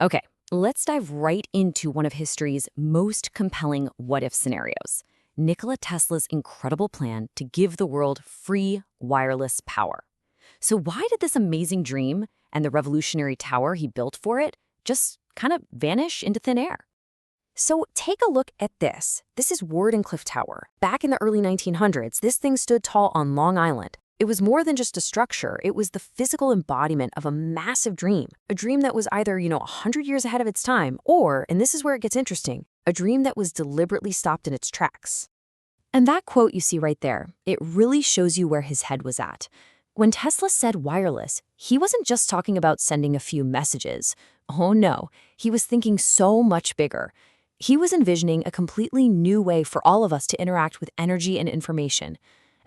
Okay, let's dive right into one of history's most compelling what-if scenarios. Nikola Tesla's incredible plan to give the world free wireless power. So why did this amazing dream and the revolutionary tower he built for it just kind of vanish into thin air? So take a look at this. This is Wardenclyffe Tower. Back in the early 1900s, this thing stood tall on Long Island. It was more than just a structure. It was the physical embodiment of a massive dream. A dream that was either, 100 years ahead of its time, or, and this is where it gets interesting, a dream that was deliberately stopped in its tracks. And that quote you see right there, it really shows you where his head was at. When Tesla said wireless, he wasn't just talking about sending a few messages. Oh no, he was thinking so much bigger. He was envisioning a completely new way for all of us to interact with energy and information,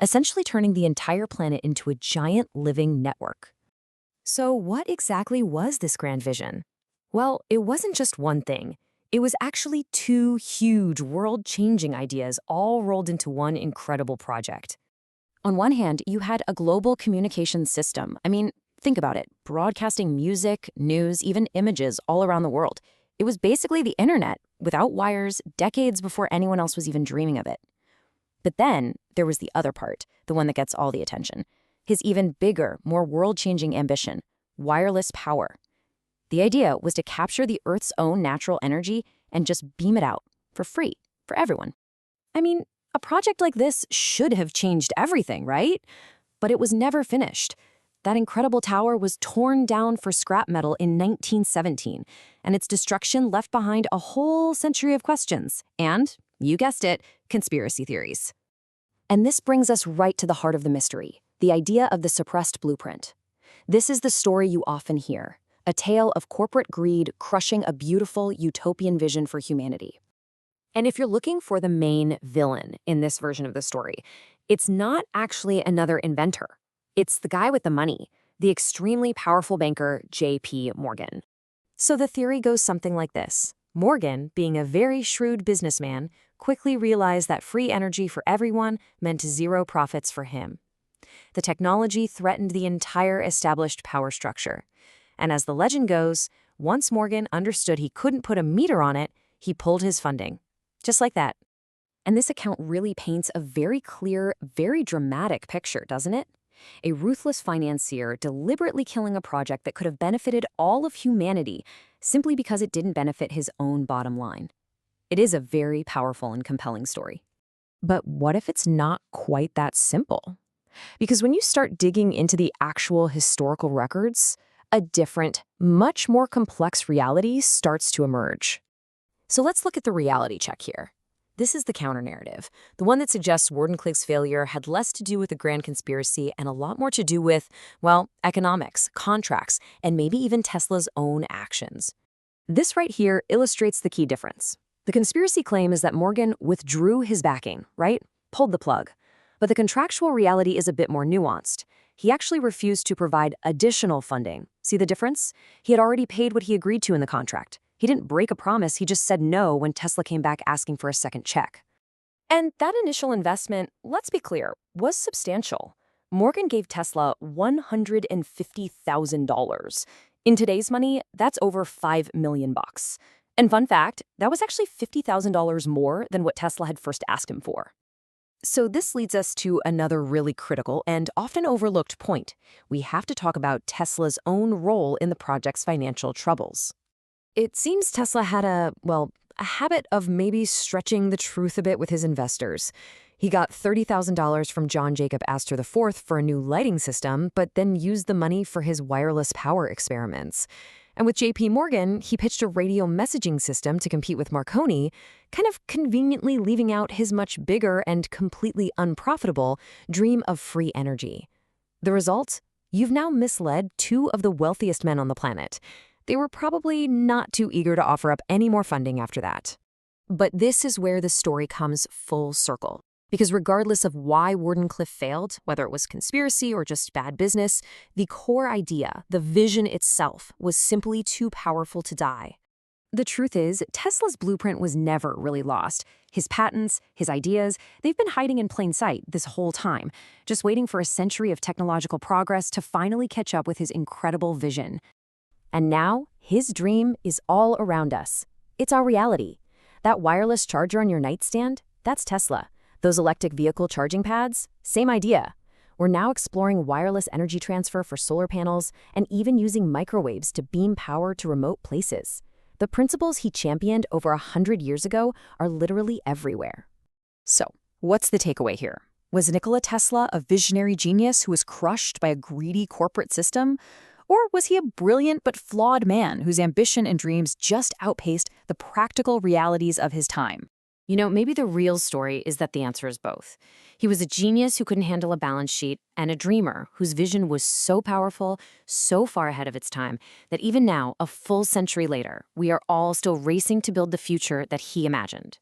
essentially turning the entire planet into a giant living network. So what exactly was this grand vision? Well, it wasn't just one thing. It was actually two huge, world-changing ideas all rolled into one incredible project. On one hand, you had a global communications system. I mean, think about it, broadcasting music, news, even images all around the world. It was basically the internet, without wires, decades before anyone else was even dreaming of it. But then there was the other part, the one that gets all the attention. His even bigger, more world-changing ambition, wireless power. The idea was to capture the Earth's own natural energy and just beam it out for free for everyone. I mean, a project like this should have changed everything, right? But it was never finished. That incredible tower was torn down for scrap metal in 1917, and its destruction left behind a whole century of questions and, you guessed it, conspiracy theories. And this brings us right to the heart of the mystery, the idea of the suppressed blueprint. This is the story you often hear, a tale of corporate greed crushing a beautiful utopian vision for humanity. And if you're looking for the main villain in this version of the story, it's not actually another inventor. It's the guy with the money, the extremely powerful banker J.P. Morgan. So the theory goes something like this. Morgan, being a very shrewd businessman, quickly realized that free energy for everyone meant zero profits for him. The technology threatened the entire established power structure. And as the legend goes, once Morgan understood he couldn't put a meter on it, he pulled his funding. Just like that. And this account really paints a very clear, very dramatic picture, doesn't it? A ruthless financier deliberately killing a project that could have benefited all of humanity simply because it didn't benefit his own bottom line. It is a very powerful and compelling story. But what if it's not quite that simple? Because when you start digging into the actual historical records, a different, much more complex reality starts to emerge. So let's look at the reality check here. This is the counter-narrative, the one that suggests Wardenclyffe's failure had less to do with the grand conspiracy and a lot more to do with, well, economics, contracts, and maybe even Tesla's own actions. This right here illustrates the key difference. The conspiracy claim is that Morgan withdrew his backing, right? Pulled the plug. But the contractual reality is a bit more nuanced. He actually refused to provide additional funding. See the difference? He had already paid what he agreed to in the contract. He didn't break a promise, he just said no when Tesla came back asking for a second check. And that initial investment, let's be clear, was substantial. Morgan gave Tesla $150,000. In today's money, that's over $5 million. And fun fact, that was actually $50,000 more than what Tesla had first asked him for. So this leads us to another really critical and often overlooked point. We have to talk about Tesla's own role in the project's financial troubles. It seems Tesla had a habit of maybe stretching the truth a bit with his investors. He got $30,000 from John Jacob Astor IV for a new lighting system, but then used the money for his wireless power experiments. And with J.P. Morgan, he pitched a radio messaging system to compete with Marconi, kind of conveniently leaving out his much bigger and completely unprofitable dream of free energy. The result? You've now misled two of the wealthiest men on the planet. They were probably not too eager to offer up any more funding after that. But this is where the story comes full circle. Because regardless of why Wardenclyffe failed, whether it was conspiracy or just bad business, the core idea, the vision itself, was simply too powerful to die. The truth is, Tesla's blueprint was never really lost. His patents, his ideas, they've been hiding in plain sight this whole time, just waiting for a century of technological progress to finally catch up with his incredible vision. And now, his dream is all around us. It's our reality. That wireless charger on your nightstand? That's Tesla. Those electric vehicle charging pads? Same idea. We're now exploring wireless energy transfer for solar panels and even using microwaves to beam power to remote places. The principles he championed over 100 years ago are literally everywhere. So, what's the takeaway here? Was Nikola Tesla a visionary genius who was crushed by a greedy corporate system? Or was he a brilliant but flawed man whose ambition and dreams just outpaced the practical realities of his time? You know, maybe the real story is that the answer is both. He was a genius who couldn't handle a balance sheet, and a dreamer whose vision was so powerful, so far ahead of its time, that even now, a full century later, we are all still racing to build the future that he imagined.